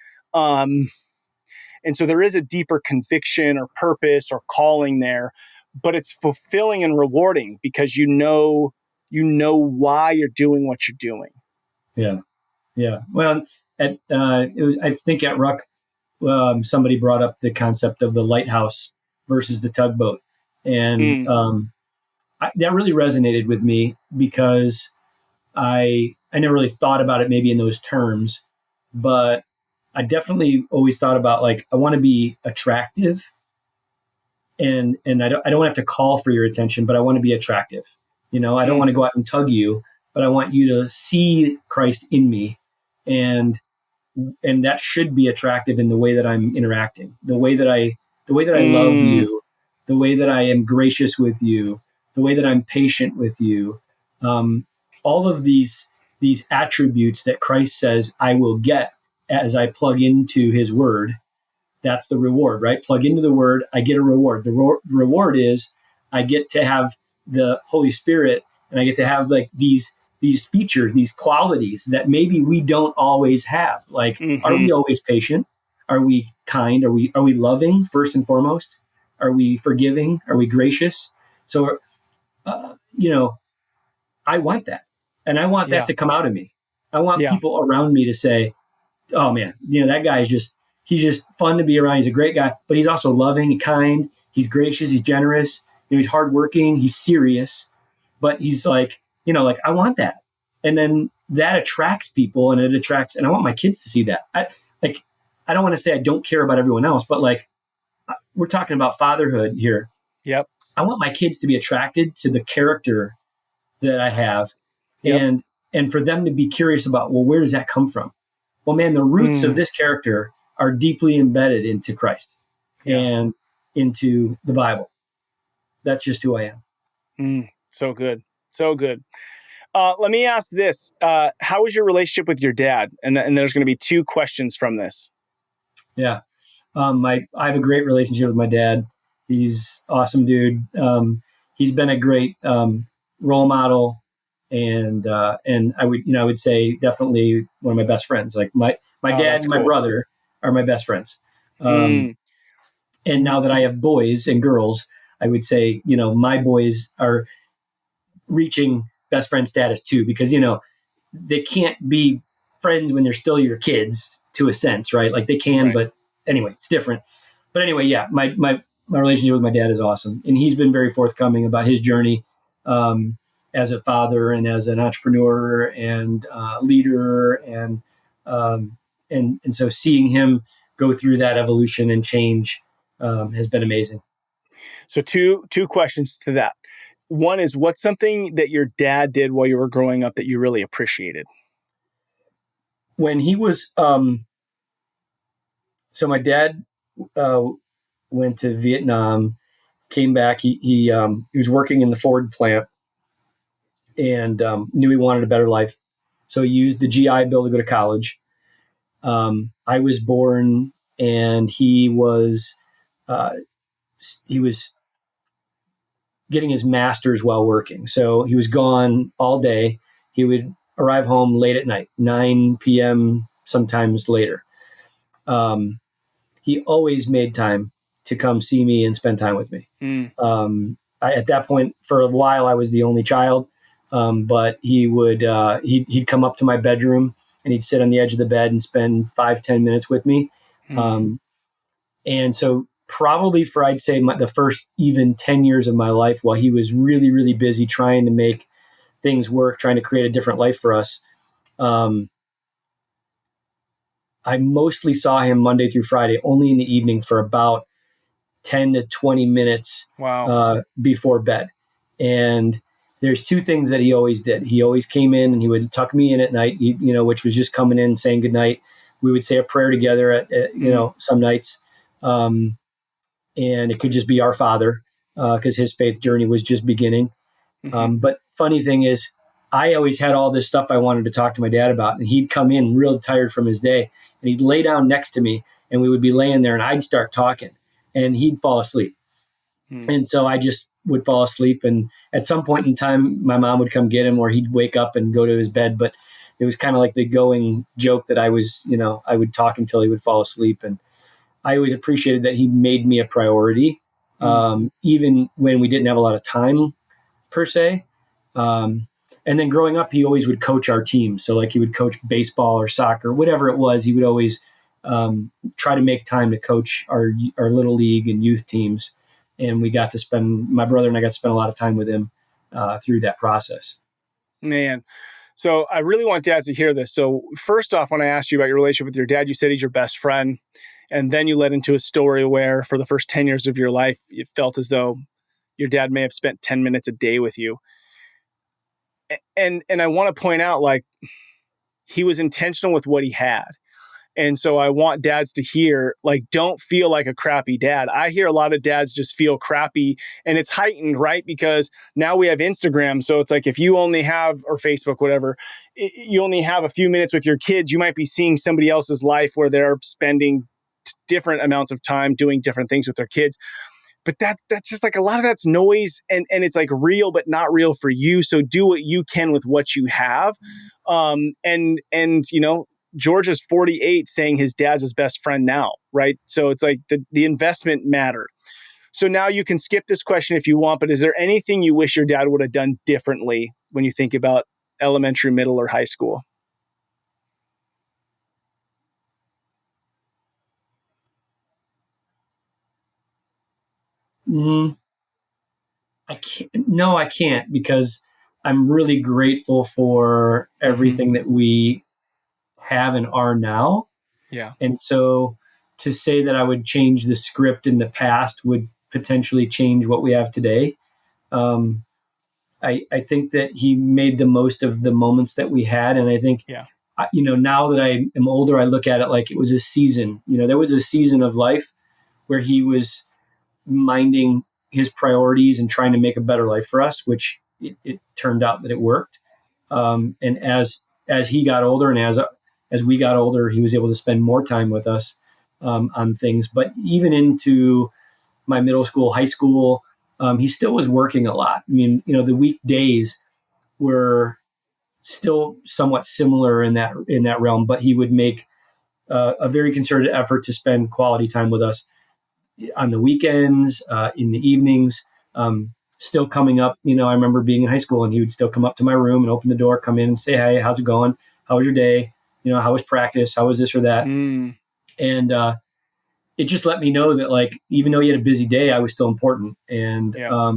And so there is a deeper conviction or purpose or calling there, but it's fulfilling and rewarding because you know why you're doing what you're doing.
yeah, yeah. Well, I think at Ruck, somebody brought up the concept of the lighthouse versus the tugboat, and
Mm,
that really resonated with me because I never really thought about it maybe in those terms, but I definitely always thought about, like, I want to be attractive, and I don't have to call for your attention, but I want to be attractive. I don't want
mm,
to go out and tug you, but I want you to see Christ in me, and that should be attractive in the way that I'm interacting, the way that I love
mm,
you, the way that I am gracious with you, the way that I'm patient with you. Um, all of these attributes that Christ says I will get as I plug into His Word. That's the reward, right? Plug into the Word, I get a reward. The reward is I get to have the Holy Spirit, and I get to have, like, these features, these qualities that maybe we don't always have. Like, are
mm-hmm.
we always patient? Are we kind? Are we loving first and foremost? Are we forgiving? Are we gracious? So, I want that, and I want that
Yeah,
to come out of me. I want
yeah,
people around me to say, "Oh man, that guy is he's just fun to be around. He's a great guy, but he's also loving and kind. He's gracious. He's generous. He's hardworking. He's serious, but he's like, like I want that. And then that attracts people, and and I want my kids to see that. I don't want to say I don't care about everyone else, but like we're talking about fatherhood here.
Yep.
I want my kids to be attracted to the character that I have,
Yep.
and for them to be curious about, well, where does that come from? Well, man, the roots of this character are deeply embedded into Christ
Yeah.
and into the Bible. That's just who I am.
So good. So good. Let me ask this. How is your relationship with your dad? And there's going to be 2 questions from this.
Yeah. I have a great relationship with my dad. He's awesome dude. He's been a great role model, and I would say definitely one of my best friends. Like my
Oh,
dad
that's
and my
cool.
brother are my best friends.
Mm,
And now that I have boys and girls, I would say my boys are reaching best friend status too, because they can't be friends when they're still your kids to a sense, right? Like they can,
right.
but anyway, it's different. But anyway, yeah, my relationship with my dad is awesome, and he's been very forthcoming about his journey as a father and as an entrepreneur and leader, and so seeing him go through that evolution and change has been amazing.
So two questions to that. One is, what's something that your dad did while you were growing up that you really appreciated?
When he was so my dad uh, went to Vietnam, came back. He was working in the Ford plant and knew he wanted a better life, so he used the GI Bill to go to college. I was born, and uh, he was getting his master's while working, so he was gone all day. He would arrive home late at night, 9 p.m., sometimes later. Um, he always made time to come see me and spend time with me.
Mm,
At that point, for a while, I was the only child, but he'd come up to my bedroom and he'd sit on the edge of the bed and spend 5-10 minutes with me.
mm,
Um, and so probably for I'd say the first even 10 years of my life, while he was really really busy trying to make things work, trying to create a different life for us. Um, I mostly saw him Monday through Friday, only in the evening for about 10 to 20 minutes
wow.
before bed. And there's 2 things that he always did. He always came in and he would tuck me in at night, which was just coming in, saying goodnight. We would say a prayer together at some nights. Um, and it could just be our Father, because his faith journey was just beginning.
Mm-hmm.
But funny thing is, I always had all this stuff I wanted to talk to my dad about, and he'd come in real tired from his day, and he'd lay down next to me, and we would be laying there, and I'd start talking, and he'd fall asleep,
Mm,
and so I just would fall asleep. And at some point in time, my mom would come get him, or he'd wake up and go to his bed. But it was kind of like the going joke that I would talk until he would fall asleep, and I always appreciated that he made me a priority,
mm.
even when we didn't have a lot of time per se. Um, and then growing up, he always would coach our team. So like he would coach baseball or soccer, whatever it was. He would always try to make time to coach our little league and youth teams. And my brother and I got to spend a lot of time with him through that process.
Man. So I really want dads to hear this. So first off, when I asked you about your relationship with your dad, you said he's your best friend. And then you led into a story where for the first 10 years of your life, it felt as though your dad may have spent 10 minutes a day with you. And I want to point out, like, he was intentional with what he had. And so I want dads to hear, like, don't feel like a crappy dad. I hear a lot of dads just feel crappy, and it's heightened, right? Because now we have Instagram. So it's like, if you only have, or Facebook, whatever, you only have a few minutes with your kids, you might be seeing somebody else's life where they're spending different amounts of time doing different things with their kids. But that's just like, a lot of that's noise, and it's like real but not real for you. So do what you can with what you have. And George is 48, saying his dad's his best friend now, right? So it's like the investment mattered. So now you can skip this question if you want, but is there anything you wish your dad would have done differently when you think about elementary, middle, or high school?
Mm, I can't. No, I can't, because I'm really grateful for
Hmm.
everything that we have and are now.
Yeah.
And so to say that I would change the script in the past would potentially change what we have today. Um, I think that he made the most of the moments that we had. And I think,
Yeah.
now that I am older, I look at it like it was a season. There was a season of life where he was minding his priorities and trying to make a better life for us, which it turned out that it worked. And as he got older, and as we got older, he was able to spend more time with us on things. But even into my middle school, high school, he still was working a lot. I mean, the weekdays were still somewhat similar in that realm, but he would make a very concerted effort to spend quality time with us on the weekends, in the evenings. Still coming up, I remember being in high school, and he would still come up to my room and open the door, come in and say, "Hey, how's it going? How was your day? How was practice? How was this or that?"
Mm,
And it just let me know that, like, even though he had a busy day, I was still important.
yeah.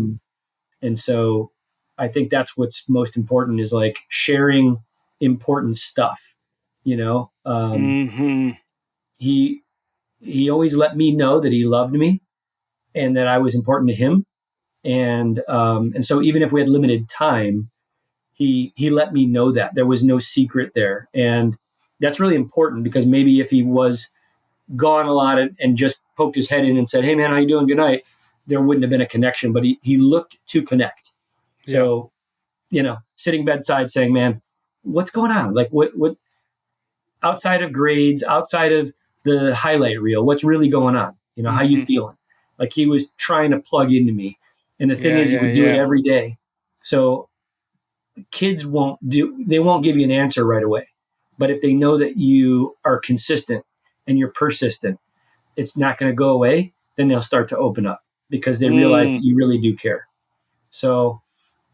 And so I think that's what's most important, is like sharing important stuff. You know,
Hmm.
he he always let me know that he loved me and that I was important to him. And so even if we had limited time, he let me know that there was no secret there. And that's really important, because maybe if he was gone a lot and just poked his head in and said, "Hey man, how you doing? Good night," there wouldn't have been a connection. But he looked to connect.
Yeah.
So, sitting bedside saying, "Man, what's going on? Like, what outside of grades, outside of the highlight reel, what's really going on? How you
Hmm.
feeling?" Like, he was trying to plug into me. And the thing
Yeah.
is, he
Yeah.
would do it
Yeah.
every day. So kids they won't give you an answer right away. But if they know that you are consistent and you're persistent, it's not going to go away, then they'll start to open up, because they realize that
Mm,
you really do care. So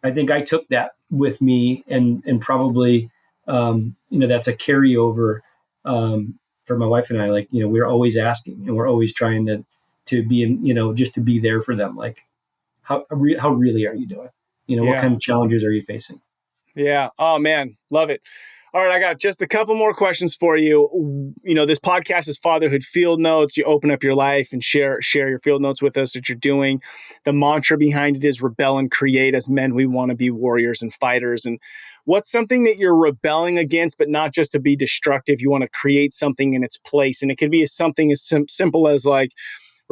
I think I took that with me, and probably, that's a carryover, for my wife and I. Like, we're always asking, and we're always trying to be in, just to be there for them. Like, how really are you doing? What
yeah.
kind of challenges are you facing?
Yeah. Oh man, love it. All right, I got just a couple more questions for you. This podcast is Fatherhood Field Notes. You open up your life and share your field notes with us that you're doing. The mantra behind it is rebel and create. As men, we want to be warriors and fighters. And what's something that you're rebelling against, but not just to be destructive? You want to create something in its place, and it could be something as simple as like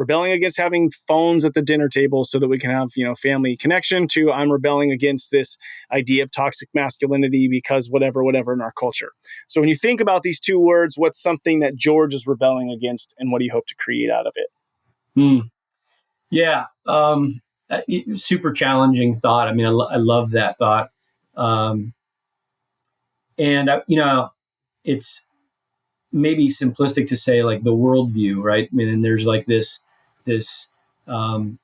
rebelling against having phones at the dinner table so that we can have, family connection, to I'm rebelling against this idea of toxic masculinity because whatever in our culture. So when you think about these two words, what's something that George is rebelling against, and what do you hope to create out of it?
Hmm. Yeah. Super challenging thought. I mean, I love that thought. Um, and it's maybe simplistic to say, like, the worldview, right? I mean, and there's like this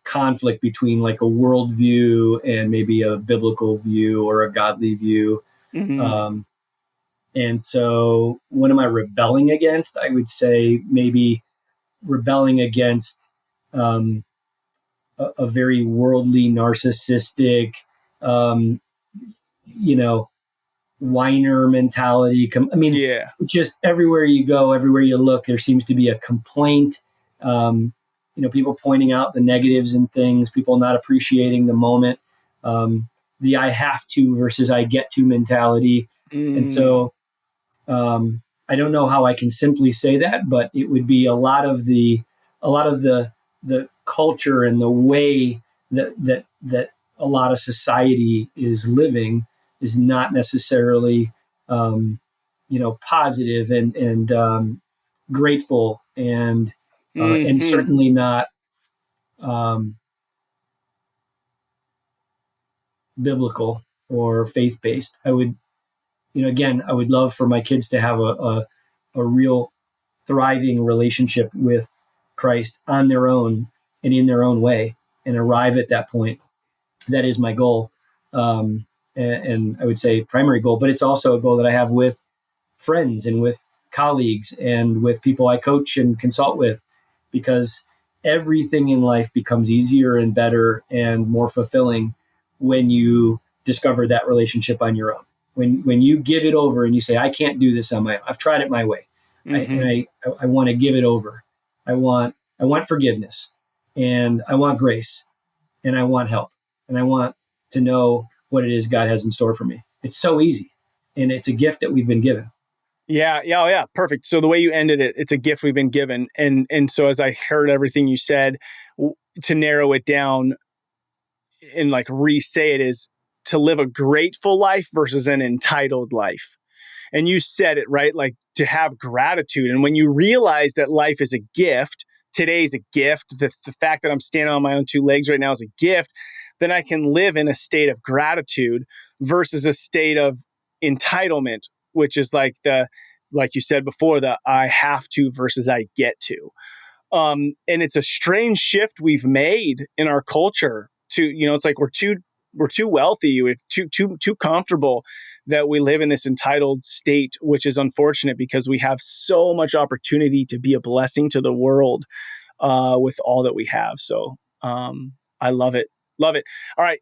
conflict between, like, a worldview and maybe a biblical view or a godly view.
Mm-hmm.
Um, and so, what am I rebelling against? I would say maybe rebelling against um, a very worldly, narcissistic, um, you know, whiner mentality. I mean,
Yeah.
just everywhere you go, everywhere you look, there seems to be a complaint. People pointing out the negatives in things, people not appreciating the moment. The "I have to" versus "I get to" mentality. And
Mm,
so, I don't know how I can simply say that, but it would be a lot of the culture and the way that a lot of society is living is not necessarily, um, positive and grateful, and
hmm.
certainly not um, biblical or faith based. Again, I would love for my kids to have a real thriving relationship with Christ on their own and in their own way, and arrive at that point. That is my goal. And I would say primary goal, but it's also a goal that I have with friends and with colleagues and with people I coach and consult with, because everything in life becomes easier and better and more fulfilling when you discover that relationship on your own. When you give it over and you say, I can't do this on my own. I've tried it my way.
Mm-hmm.
I want to give it over. I want forgiveness, and I want grace, and I want help, and I want to know what it is God has in store for me. It's so easy, and it's a gift that we've been given.
Yeah, yeah, oh yeah, perfect. So the way you ended it, it's a gift we've been given, and so as I heard everything you said, to narrow it down and like re-say it is to live a grateful life versus an entitled life. And you said it right, like to have gratitude. And when you realize that life is a gift, today's a gift, the fact that I'm standing on my own two legs right now is a gift, then I can live in a state of gratitude versus a state of entitlement, which is like you said before, the I have to versus I get to. And it's a strange shift we've made in our culture to, it's like we're too wealthy, we're too comfortable that we live in this entitled state, which is unfortunate because we have so much opportunity to be a blessing to the world with all that we have. So I love it. Love it. All right.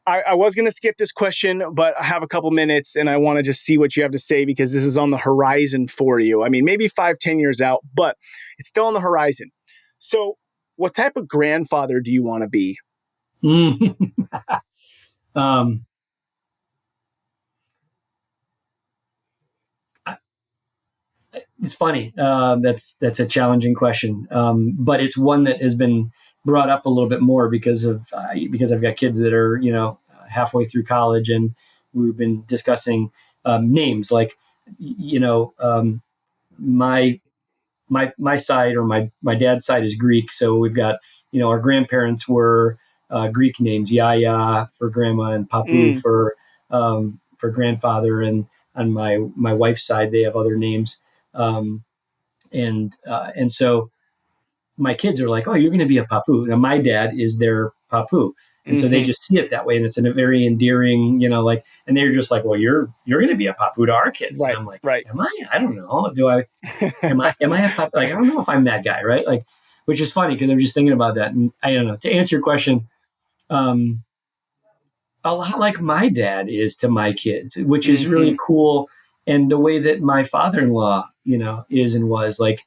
I was going to skip this question, but I have a couple minutes and I want to just see what you have to say because this is on the horizon for you. I mean, maybe 5-10 years out, but it's still on the horizon. So what type of grandfather do you want to be?
um, it's funny. That's a challenging question, but it's one that has been brought up a little bit more because I've got kids that are halfway through college, and we've been discussing names like my my side, or my dad's side, is Greek, so we've got our grandparents were Greek names, Yaya for grandma and Papu
Mm,
for grandfather, and on my wife's side they have other names, um, and so my kids are like, oh, you're going to be a Papu. Now my dad is their Papu, and so they
mm-hmm.
just see it that way, and it's a very endearing, and they're just like, well, you're going to be a Papu to our kids, and
Right,
I'm like,
right.
am I? I don't know. Do I? Am I a Papu? Like, I don't know if I'm that guy, right? Like, which is funny because I'm just thinking about that, and I don't know. To answer your question, um, a lot like my dad is to my kids, which is
Mm-hmm.
really cool. And the way that my father-in-law, is and was, like,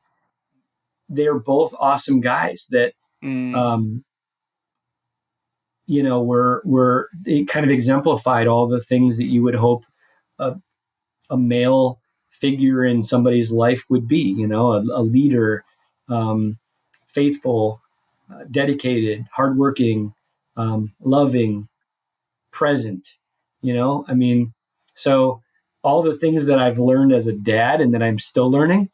they're both awesome guys that,
Mm,
um, were they kind of exemplified all the things that you would hope a, a male figure in somebody's life would be, a leader, um, faithful, dedicated, hardworking, loving, present, I mean, so all the things that I've learned as a dad and that I'm still learning,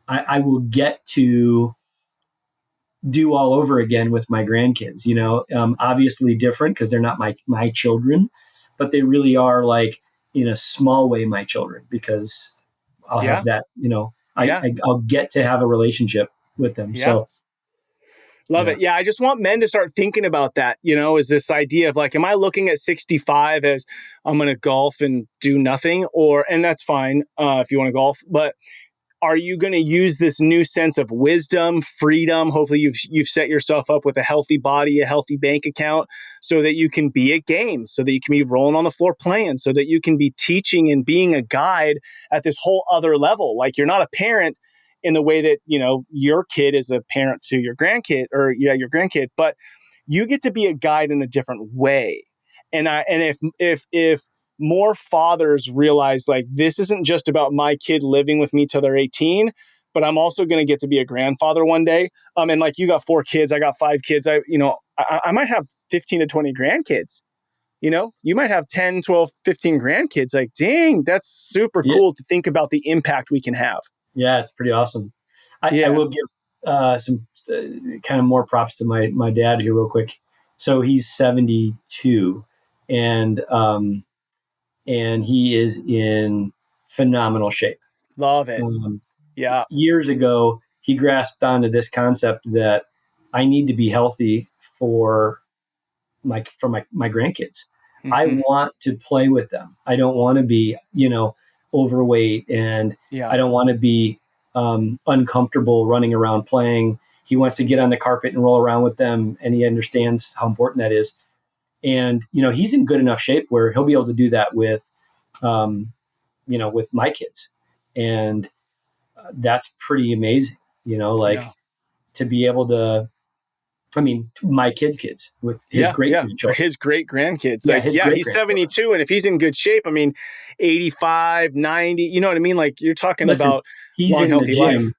I will get to do all over again with my grandkids. Obviously different because they're not my children, but they really are, like, in a small way, my children, because I'll
yeah,
have that.
yeah,
I'll get to have a relationship with them.
yeah.
So
Love
yeah.
it. Yeah, I just want men to start thinking about that, is this idea of like, am I looking at 65 as I'm going to golf and do nothing? And that's fine if you want to golf, but are you going to use this new sense of wisdom, freedom? Hopefully you've set yourself up with a healthy body, a healthy bank account so that you can be at games, so that you can be rolling on the floor playing, so that you can be teaching and being a guide at this whole other level. Like you're not a parent in the way that, your kid is a parent to your grandkid or your grandkid, but you get to be a guide in a different way. And if more fathers realize like this isn't just about my kid living with me till they're 18, but I'm also going to get to be a grandfather one day. And like you got 4 kids, I got 5 kids. I might have 15 to 20 grandkids. You might have 10, 12, 15 grandkids. Like, dang, that's super
Yeah,
cool to think about the impact we can have.
yeah, it's pretty awesome. I
Yeah.
will give some kind of more props to my dad here real quick. So he's 72, and he is in phenomenal shape.
Love it.
Um,
Yeah.
Years ago, he grasped onto this concept that I need to be healthy for my grandkids. I
Mm-hmm.
want to play with them. I don't want to be, overweight, and
Yeah.
I don't want to be uncomfortable running around playing. he wants to get on the carpet and roll around with them, and he understands how important that is. And he's in good enough shape where he'll be able to do that with with my kids, and that's pretty amazing. Like
Yeah.
to be able to, my kids with his
Yeah.
great
Yeah. For
grandchildren.
his great grandkids.
Yeah,
Like,
his
yeah,
great
he's
grandchildren.
72. And if he's in good shape, 85, 90, you know what I mean? Like, you're talking
Listen,
about
he's
long,
in the
healthy life.
gym.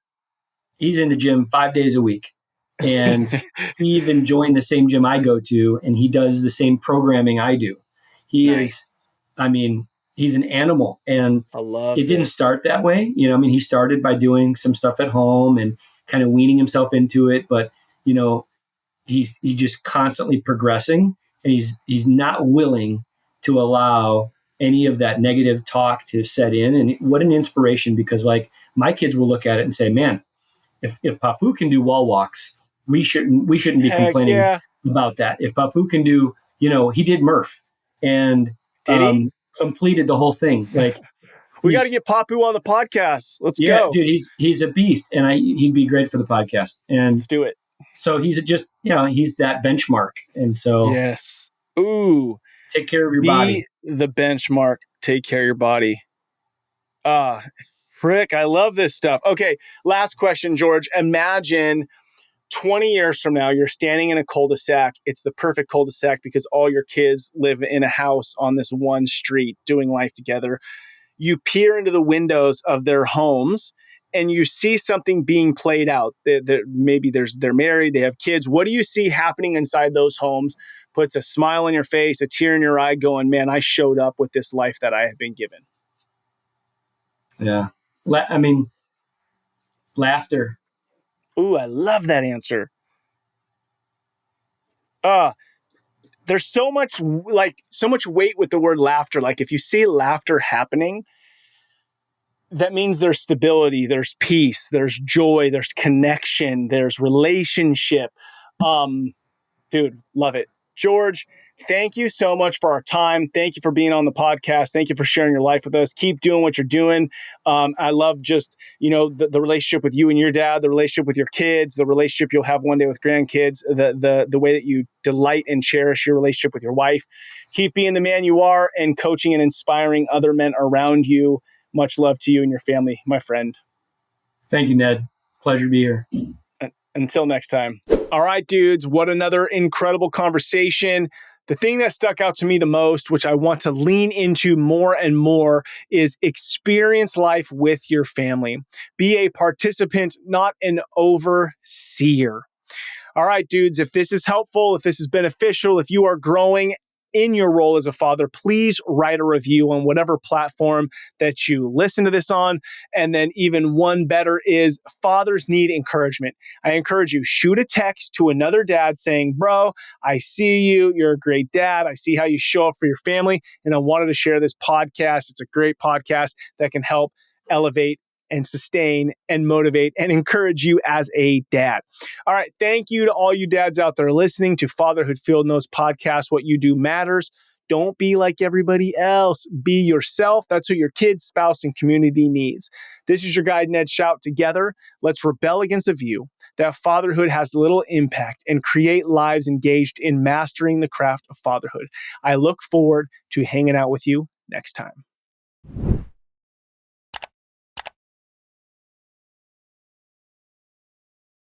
He's in the gym 5 days a week, and he even joined the same gym I go to, and he does the same programming I do. He is,
Nice.
I mean, he's an animal, and
I love
it didn't
this.
start that way. He started by doing some stuff at home and kind of weaning himself into it, but he's just constantly progressing, and he's not willing to allow any of that negative talk to set in. And what an inspiration, because like my kids will look at it and say, man, if Papu can do wall walks, we shouldn't be
Heck
complaining
yeah.
about that. If Papu can do, he did Murph and
Did he?
completed the whole thing. Like
We got to
he's
get Papu on the podcast. Let's
yeah,
go.
dude, he's a beast, and he'd be great for the podcast.
Let's
And
do it.
so he's just he's that benchmark, and so
Yes. Ooh,
take care of your
be
body.
the benchmark. Take care of your body. Ah, frick. I love this stuff. Okay. Last question, George. Imagine 20 years from now, you're standing in a cul-de-sac. It's the perfect cul-de-sac because all your kids live in a house on this one street doing life together. You peer into the windows of their homes and you see something being played out. Maybe they're married, they have kids. What do you see happening inside those homes? Puts a smile on your face, a tear in your eye, going, man, I showed up with this life that I have been given.
Yeah, laughter.
Ooh, I love that answer. Uh, there's so much weight with the word laughter. Like if you see laughter happening, that means there's stability, there's peace, there's joy, there's connection, there's relationship. Um, Dude, love it. George, thank you so much for our time. Thank you for being on the podcast. Thank you for sharing your life with us. Keep doing what you're doing. I love just, the relationship with you and your dad, the relationship with your kids, the relationship you'll have one day with grandkids, the way that you delight and cherish your relationship with your wife. Keep being the man you are and coaching and inspiring other men around you. Much love to you and your family, my friend.
Thank you, Ned. Pleasure to be here.
Until next time. All right, dudes, what another incredible conversation. The thing that stuck out to me the most, which I want to lean into more and more, is experience life with your family. Be a participant, not an overseer. All right, dudes, if this is helpful, if this is beneficial, if you are growing in your role as a father, please write a review on whatever platform that you listen to this on. And then even one better is fathers need encouragement. I encourage you, shoot a text to another dad saying, bro, I see you. You're a great dad. I see how you show up for your family. And I wanted to share this podcast. It's a great podcast that can help elevate and sustain and motivate and encourage you as a dad. All right. Thank you to all you dads out there listening to Fatherhood Field Notes podcast. What you do matters. Don't be like everybody else. Be yourself. That's what your kids, spouse, and community needs. This is your guide, Ned Shout. Together, let's rebel against the view that fatherhood has little impact and create lives engaged in mastering the craft of fatherhood. I look forward to hanging out with you next time.